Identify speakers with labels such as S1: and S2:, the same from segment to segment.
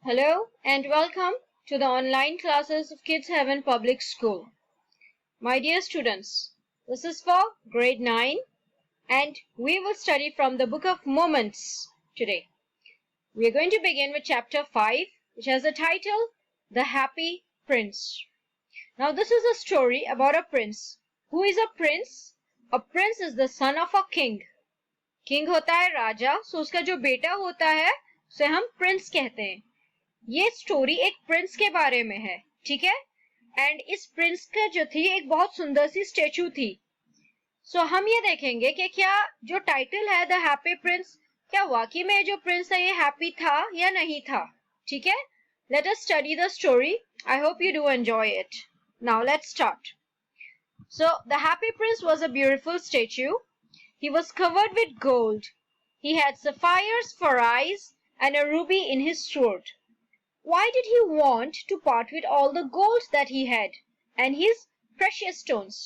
S1: Hello and welcome to the online classes of Kids Heaven Public School. My dear students, this is for grade 9 and we will study from the book of Moments today. We are going to begin with chapter 5, which has the title The Happy Prince. Now this is a story about a prince. Who is a prince? A prince is the son of a king. King होता है राजा, so उसका जो बेटा होता है उसे हम Prince कहते हैं. ये स्टोरी एक प्रिंस के बारे में है, ठीक है. एंड इस प्रिंस का जो थी एक बहुत सुंदर सी स्टेचू थी. सो हम ये देखेंगे कि क्या जो टाइटल है द हैप्पी प्रिंस, क्या वाकई में जो प्रिंस है ये हैप्पी था या नहीं था. ठीक है, let us study the story. I hope you do enjoy it. Now let's start. So the happy Prince was a beautiful statue. He was covered with gold. He had sapphires for eyes and a ruby in his sword. Why did he want to part with all the gold that he had and his precious stones?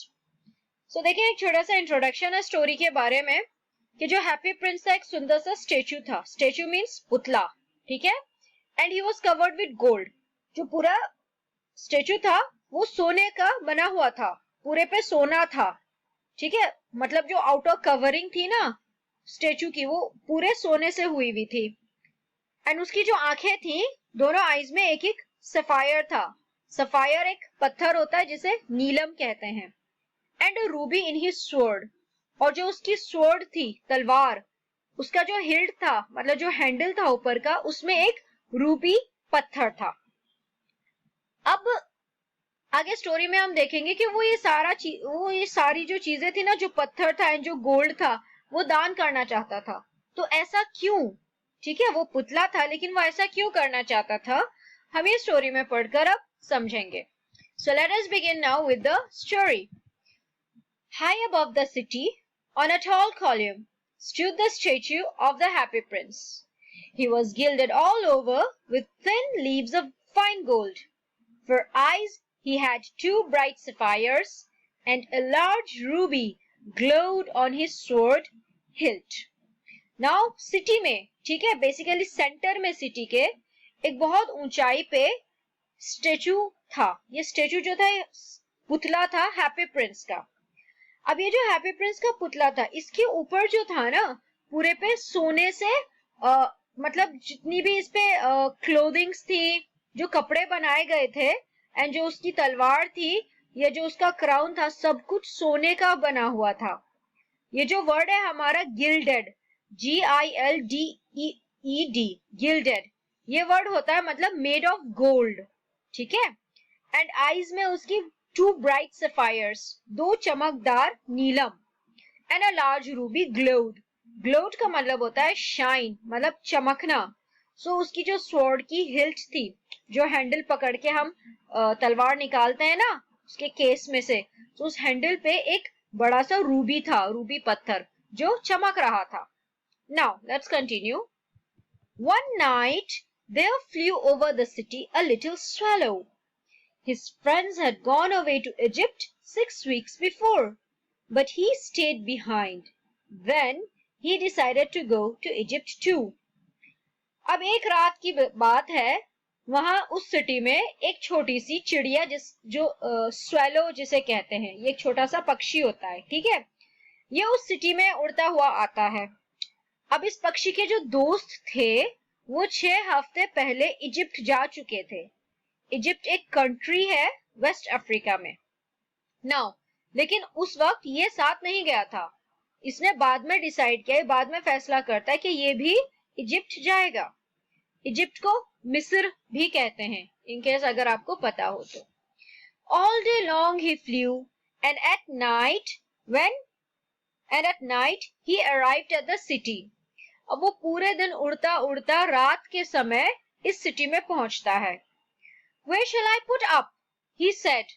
S1: So देखें, एक छोटा सा introduction है story के बारे में कि जो हैप्पी प्रिंस था एक सुंदर सा स्टेचू था. स्टेचू मीन्स पुतला, ठीक है. And he was covered with gold. जो पूरा स्टेचू था वो सोने का बना हुआ था, पूरे पे सोना था, ठीक है. मतलब जो आउटर कवरिंग थी ना स्टेचू की वो पूरे सोने से हुई हुई थी. एंड उसकी जो आंखें थी दोनों आईज में एक एक सफायर था. सफायर एक पत्थर होता है जिसे नीलम कहते हैं. And Ruby in his sword. और जो उसकी स्वॉर्ड थी तलवार, उसका जो हिल्ड था मतलब जो हैंडल था ऊपर का, उसमें एक रूबी पत्थर था. अब आगे स्टोरी में हम देखेंगे कि वो ये सारी जो चीजें थी ना, जो पत्थर था एंड जो गोल्ड था, वो दान करना चाहता था. तो ऐसा क्यों? ठीक है, वो पुतला था लेकिन वो ऐसा क्यों करना चाहता था, हम ये स्टोरी में पढ़कर अब समझेंगे. So let us begin now with the story. High above the city on a tall column stood the statue of the happy prince. He was gilded all over with thin leaves of fine gold. For eyes he had 2 bright sapphires, and a large ruby glowed on his sword hilt. Now city में, ठीक है, basically centre में city के एक बहुत ऊंचाई पे statue था. ये स्टेचू जो था पुतला था हैप्पी प्रिंस का. अब ये जो हैप्पी प्रिंस का पुतला था इसके ऊपर जो था ना पूरे पे सोने से मतलब जितनी भी इस पे क्लोथिंग्स थी, जो कपड़े बनाए गए थे, एंड जो उसकी तलवार थी या जो उसका क्राउन था, सब कुछ सोने का बना हुआ था. ये जो वर्ड है हमारा गिल्डेड, GILDED, गिल्डेड, ये वर्ड होता है मतलब मेड ऑफ गोल्ड, ठीक है. एंड आईज में उसकी 2 ब्राइट सफायर्स, 2 चमकदार नीलम, and a large ruby glowed. Glowed का मतलब होता है शाइन, मतलब चमकना. सो उसकी जो स्वॉर्ड की हिल्ट थी, जो हैंडल पकड़ के हम तलवार निकालते हैं ना उसके केस में से, तो उस हैंडल पे एक बड़ा सा रूबी था, रूबी पत्थर जो चमक रहा था. Now let's continue. One night there flew over the city a little swallow. His friends had gone away to Egypt 6 weeks before, but he stayed behind. Then he decided to go to Egypt too. अब एक रात की बात है, वहां उस city में एक छोटी सी चिड़िया जो स्वैलो जिसे कहते हैं, ये एक छोटा सा पक्षी होता है, ठीक है. ये उस सिटी में उड़ता हुआ आता है. अब इस पक्षी के जो दोस्त थे वो 6 हफ्ते पहले इजिप्ट जा चुके थे. इजिप्ट एक कंट्री है वेस्ट अफ्रीका में. नाउ लेकिन उस वक्त ये साथ नहीं गया था. इसने बाद में डिसाइड किया, बाद में फैसला करता है कि ये भी इजिप्ट जाएगा. इजिप्ट को मिस्र भी कहते हैं, इनकेस अगर आपको पता हो तो. All day long he flu and at night he arrived at the city. अब वो पूरे दिन उड़ता उड़ता रात के समय इस सिटी में पहुंचता है. Where shall I put up? He said.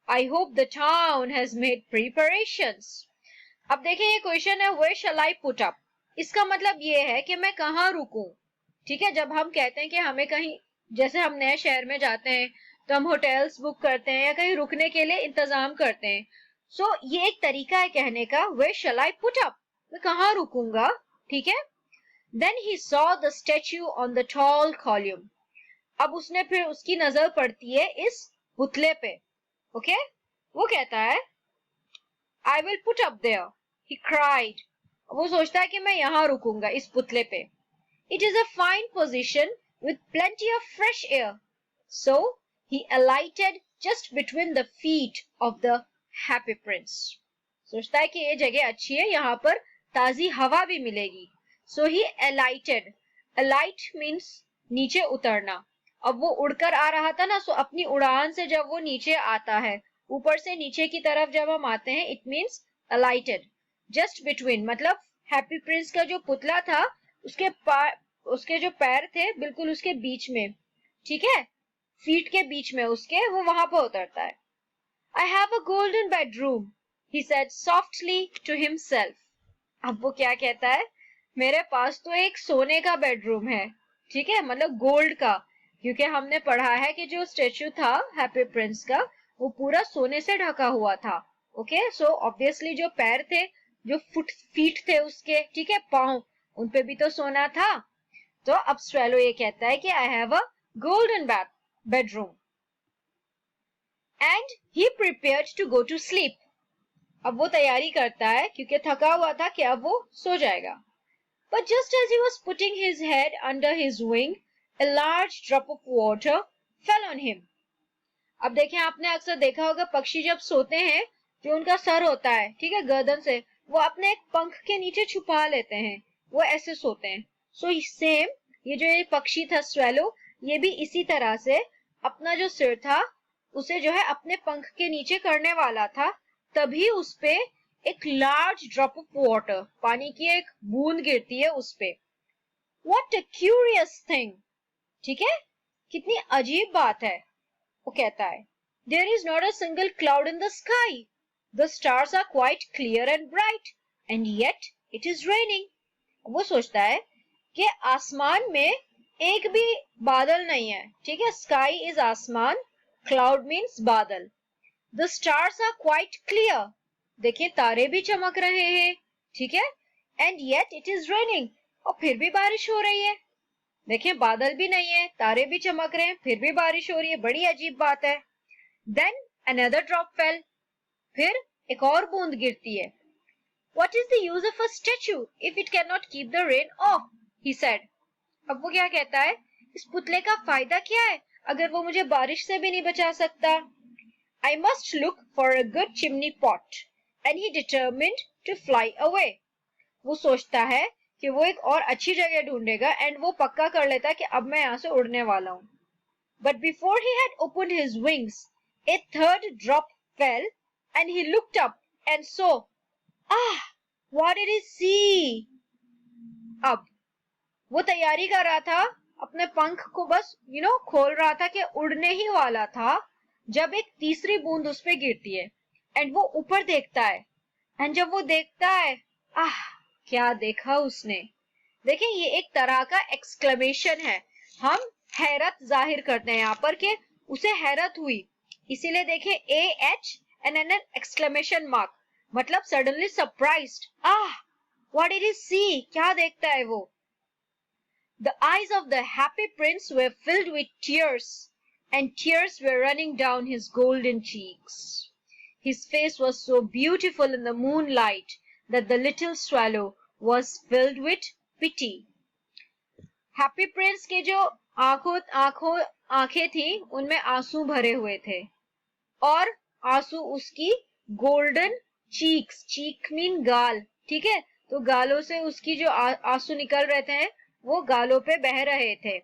S1: I hope the town has made preparations. अब देखिए ये क्वेश्चन है where shall I put up. इसका मतलब ये है कि मैं कहाँ रुकूं. ठीक है, जब हम कहते हैं कि हमें कहीं, जैसे हम नए शहर में जाते हैं तो हम होटल्स बुक करते हैं या कहीं रुकने के लिए इंतजाम करते हैं. सो ये एक तरीका है कहने का where shall I put up, मैं कहाँ रुकूंगा, ठीक है. Then he saw the statue on the tall column. अब उसने फिर उसकी नजर पड़ती है इस पुतले पे. ओके, वो कहता है I will put up there, he cried. वो सोचता है कि मैं यहाँ रुकूंगा इस पुतले पे. It is a fine position with plenty of fresh air. So he alighted just between the feet of the happy prince. सोचता है कि ये जगह अच्छी है, यहाँ पर ताजी हवा भी मिलेगी. So he alighted. Alight means नीचे उतरना. अब वो उड़कर आ रहा था ना, सो अपनी उड़ान से जब वो नीचे आता है, ऊपर से नीचे की तरफ जब हम आते हैं, इट मीन्स अलाइटेड. जस्ट बिटवीन मतलब हैप्पी प्रिंस का जो पुतला था उसके जो पैर थे बिल्कुल उसके बीच में, ठीक है, फीट के बीच में उसके, वो वहां पर उतरता है. I have a golden bedroom, he said softly to himself. अब वो क्या कहता है, मेरे पास तो एक सोने का बेडरूम है, ठीक है, मतलब गोल्ड का, क्योंकि हमने पढ़ा है कि जो स्टेच्यू था हैप्पी प्रिंस का वो पूरा सोने से ढका हुआ था. ओके, सो ऑब्वियसली जो पैर थे, जो फीट थे उसके, ठीक है, पांव, उन पे भी तो सोना था. तो अब स्वेलो ये कहता है कि I have a golden bedroom and he prepared to go to sleep. अब वो तैयारी करता है क्योंकि थका हुआ था कि अब वो सो जाएगा. But just as he was putting his head under his wing, a large drop of water fell on him. अब देखें, आपने अक्सर देखा होगा पक्षी जब सोते हैं, जो उनका सर होता है, ठीक है, गर्दन से वो अपने एक पंख के नीचे छुपा लेते हैं, वो ऐसे सोते हैं. सो सेम ये जो ये पक्षी था स्वेलो, ये भी इसी तरह से अपना जो सिर था उसे जो है अपने पंख के नीचे करने वाला था, तभी उस पे एक लार्ज ड्रॉप ऑफ वाटर, पानी की एक बूंद गिरती है उस पे. व्हाट अ क्यूरियस थिंग, ठीक है, कितनी अजीब बात है. वो कहता है there is not a single cloud in the sky, the stars are quite clear and bright and yet it is raining. वो सोचता है कि आसमान में एक भी बादल नहीं है, ठीक है, स्काई इज आसमान, क्लाउड मीन्स बादल. The stars are quite clear, देखिए तारे भी चमक रहे हैं, ठीक है, and yet it is raining, और फिर भी बारिश हो रही है. देखिए बादल भी नहीं है, तारे भी चमक रहे हैं, फिर भी बारिश हो रही है, बड़ी अजीब बात है. देन अनदर ड्रॉप फेल, फिर एक और बूंद गिरती है. What is the use of a statue if it cannot keep the rain off? He said. अब वो क्या कहता है, इस पुतले का फायदा क्या है अगर वो मुझे बारिश से भी नहीं बचा सकता. I must look for a good chimney pot, and he determined to fly away. वो सोचता है कि वो एक और अच्छी जगह ढूंढेगा एंड वो पक्का कर लेता है कि अब मैं यहाँ से उड़ने वाला हूँ. But before he had opened his wings, a third drop fell, and he looked up and saw, what did he see? अब वो तैयारी कर रहा था, अपने पंख को बस खोल रहा था कि उड़ने ही वाला था, जब एक तीसरी बूंद उस पे गिरती है एंड वो ऊपर देखता है. एंड जब वो देखता है, क्या देखा उसने. देखिए ये एक तरह का एक्सक्लेमेशन है, हम हैरत जाहिर करते हैं यहाँ पर कि उसे हैरत हुई, इसीलिए देखिए AH and an exclamation mark, मतलब suddenly surprised. What did he see? क्या देखता है वो. The eyes of the happy prince were filled with tears, and tears were running down his golden cheeks. His face was so beautiful in the moonlight that the little swallow was filled with pity. Happy prince के जो आंखें थी उनमें आंसू भरे हुए थे, और आंसू उसकी गोल्डन चीक्स, चीक मीन गाल, ठीक है, तो गालों से उसकी जो आंसू निकल रहे थे वो गालों पे बह रहे थे.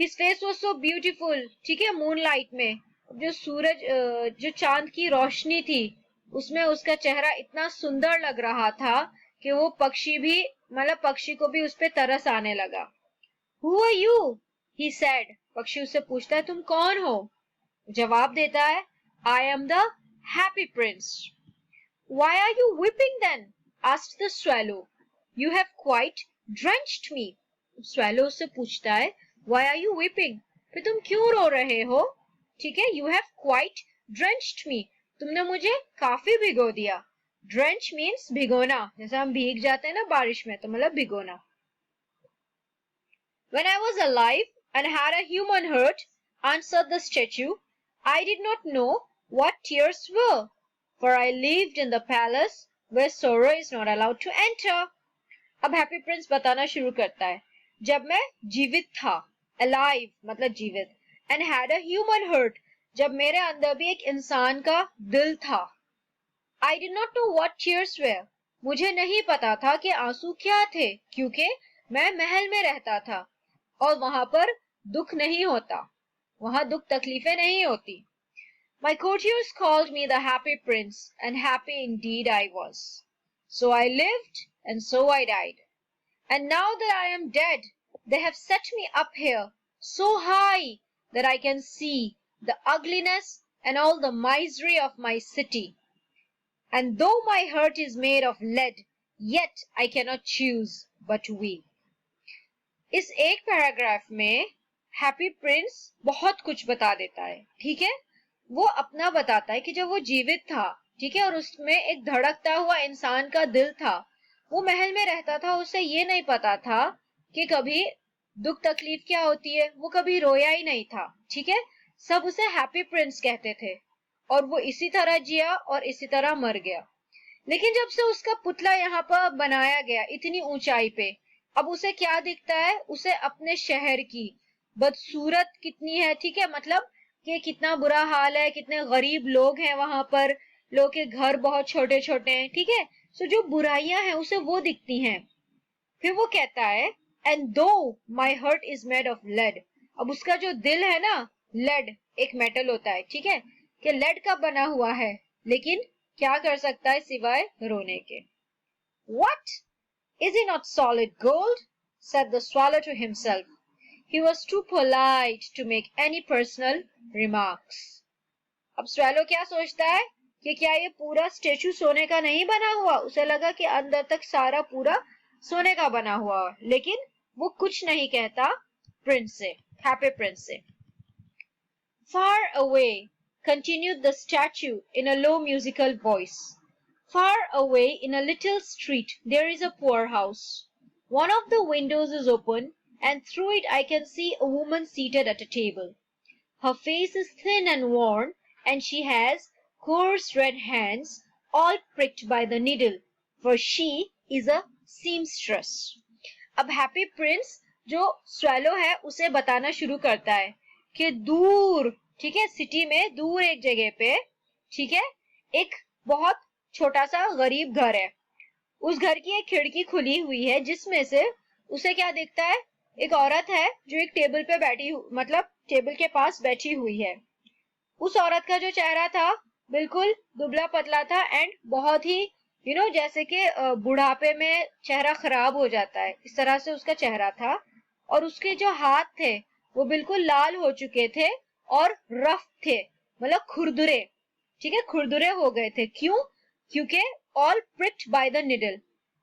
S1: His face was so beautiful, ठीक है, मूनलाइट में जो सूरज जो चांद की रोशनी थी उसमें उसका चेहरा इतना सुंदर लग रहा था कि वो पक्षी भी, मतलब पक्षी को भी उस पे तरस आने लगा. Who are you? He said. पक्षी उससे पूछता है तुम कौन हो. जवाब देता है I am the happy prince. Why are you weeping then? Asked the swallow. You have quite drenched me. Swallow उससे पूछता है Why are you weeping? फिर तुम क्यों रो रहे हो, ठीक है, You have quite drenched me. तुमने मुझे काफी भिगो दिया. Drench means भिगोना, जैसे हम भीग जाते हैं ना बारिश में, तो मतलब भिगोना. When I was alive, and had a human heart, answered the statue. I did not know what tears were, for I lived in the palace where sorrow is not allowed to enter. अब happy Prince बताना शुरू करता है, जब मैं जीवित था, alive मतलब जीवित, and had a human heart, जब मेरे अंदर भी एक इंसान का दिल था. I did not know what tears were, मुझे नहीं पता था कि आंसू क्या थे, क्योंकि मैं महल में रहता था और वहां पर दुख नहीं होता, वहां दुख तकलीफें नहीं होती. My courtiers called me the happy prince, and happy indeed I was. So I lived, and so I died. And now that I am dead, they have set me up here so high that I can see the ugliness and all the misery of my city. And though my heart is made of lead, yet I cannot choose but weep. इस एक paragraph में happy Prince बहुत कुछ बता देता है. ठीक है, वो अपना बताता है कि जब वो जीवित था, ठीक है, और उसमें एक धड़कता हुआ इंसान का दिल था, वो महल में रहता था, उसे ये नहीं पता था कि कभी दुख तकलीफ क्या होती है, वो कभी रोया ही नहीं था. ठीक है, सब उसे हैप्पी प्रिंस कहते थे और वो इसी तरह जिया और इसी तरह मर गया. लेकिन जब से उसका पुतला यहाँ पर बनाया गया इतनी ऊंचाई पे, अब उसे क्या दिखता है, उसे अपने शहर की बदसूरत कितनी है, ठीक है, मतलब कि कितना बुरा हाल है, कितने गरीब लोग हैं वहां पर, लोग के घर बहुत छोटे छोटे हैं. ठीक है, सो जो बुराइयां हैं उसे वो दिखती हैं. फिर वो कहता है and though my heart is made of lead, अब उसका जो दिल है ना, लेड एक मेटल होता है, ठीक है, कि लेड का बना हुआ है, लेकिन क्या कर सकता है सिवाय रोने के. What? Is he not solid gold? Said the swallow to himself. He was too polite to make any personal remarks. अब swallow क्या सोचता है कि क्या ये पूरा स्टेचू सोने का नहीं बना हुआ, उसे लगा कि अंदर तक सारा पूरा सोने का बना हुआ, लेकिन वो कुछ नहीं कहता प्रिंस से, हैप्पी प्रिंस से. Far away, continued the statue in a low musical voice. Far away in a little street there is a poorhouse. One of the windows is open, and through it I can see a woman seated at a table. Her face is thin and worn, and she has coarse red hands, all pricked by the needle, for she is a seamstress. अब happy Prince जो swallow है उसे बताना शुरू करता है कि दूर, ठीक है, सिटी में दूर एक जगह पे, ठीक है, एक बहुत छोटा सा गरीब घर है. उस घर की एक खिड़की खुली हुई है जिसमें से उसे क्या दिखता है, एक औरत है जो एक टेबल पे बैठी, मतलब टेबल के पास बैठी हुई है. उस औरत का जो चेहरा था बिल्कुल दुबला पतला था एंड बहुत ही जैसे कि बुढ़ापे में चेहरा खराब हो जाता है, इस तरह से उसका चेहरा था. और उसके जो हाथ थे वो बिल्कुल लाल हो चुके थे और रफ थे, मतलब खुरदुरे, ठीक है, खुरदुरे हो गए थे. क्यों? क्योंकि all pricked by the needle,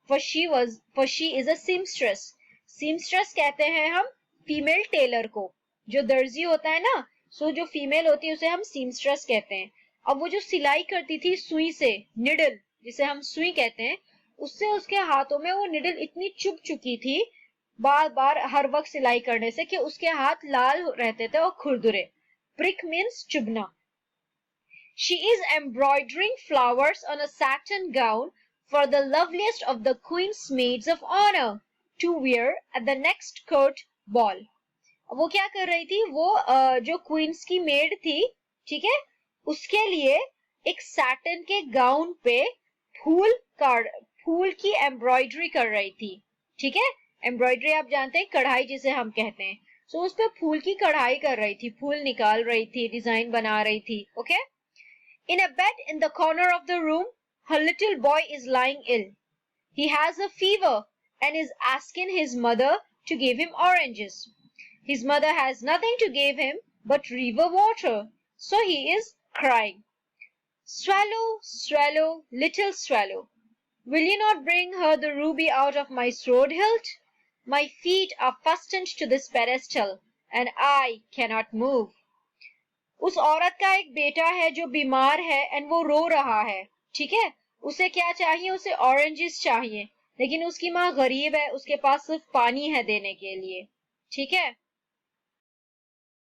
S1: for she is a seamstress. seamstress कहते हैं हम फीमेल टेलर को, जो दर्जी होता है ना, सो जो फीमेल होती है उसे हम seamstress कहते हैं. अब वो जो सिलाई करती थी सुई से, निडल जिसे हम सुई कहते हैं, उससे उसके हाथों में वो निडल इतनी चुभ चुकी थी बार बार हर वक्त सिलाई करने से कि उसके हाथ लाल रहते थे और खुरदुरे. prick means चुभना. She is embroidering flowers on a satin gown for the loveliest of the queen's maids of honor to wear at the next court ball. वो क्या कर रही थी, वो जो क्वींस की मेड थी, ठीक है, उसके लिए एक सैटिन के गाउन पे फूल की एम्ब्रॉयडरी कर रही थी. ठीक है, एम्ब्रॉयडरी आप जानते हैं, कढ़ाई जिसे हम कहते हैं. सो उस पे फूल की कढ़ाई कर रही थी, फूल निकाल रही थी, डिजाइन बना रही थी. Okay. In a bed in the corner of the room, her little boy is lying ill. He has a fever and is asking his mother to give him oranges. His mother has nothing to give him but river water, so he is crying. Swallow, swallow, little swallow, will you not bring her the ruby out of my sword hilt? My feet are fastened to this pedestal, and I cannot move. उस औरत का एक बेटा है जो बीमार है and वो रो रहा है. ठीक है, उसे क्या चाहिए, उसे ऑरेंजेस चाहिए, लेकिन उसकी माँ गरीब है, उसके पास सिर्फ पानी है देने के लिए. ठीक है,